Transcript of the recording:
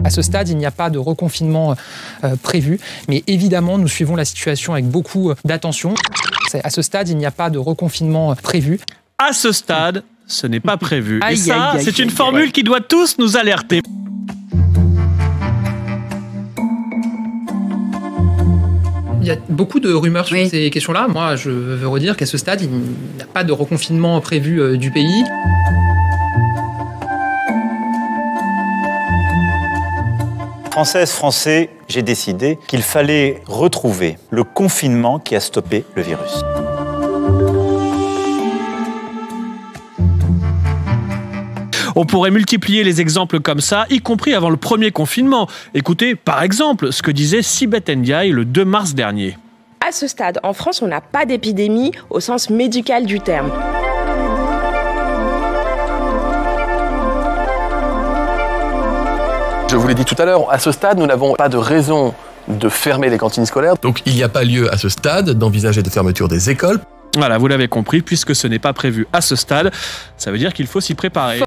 À ce stade, il n'y a pas de reconfinement prévu, mais évidemment, nous suivons la situation avec beaucoup d'attention. À ce stade, il n'y a pas de reconfinement prévu. À ce stade, ce n'est pas prévu. Et ça, c'est une formule qui doit tous nous alerter. Il y a beaucoup de rumeurs sur ces questions-là. Moi, je veux redire qu'à ce stade, il n'y a pas de reconfinement prévu du pays. Françaises, Français, j'ai décidé qu'il fallait retrouver le confinement qui a stoppé le virus. On pourrait multiplier les exemples comme ça, y compris avant le premier confinement. Écoutez, par exemple, ce que disait Sibeth Ndiaye le 2 mars dernier. À ce stade, en France, on n'a pas d'épidémie au sens médical du terme. Je vous l'ai dit tout à l'heure, à ce stade, nous n'avons pas de raison de fermer les cantines scolaires. Donc il n'y a pas lieu à ce stade d'envisager de fermeture des écoles. Voilà, vous l'avez compris, puisque ce n'est pas prévu à ce stade, ça veut dire qu'il faut s'y préparer.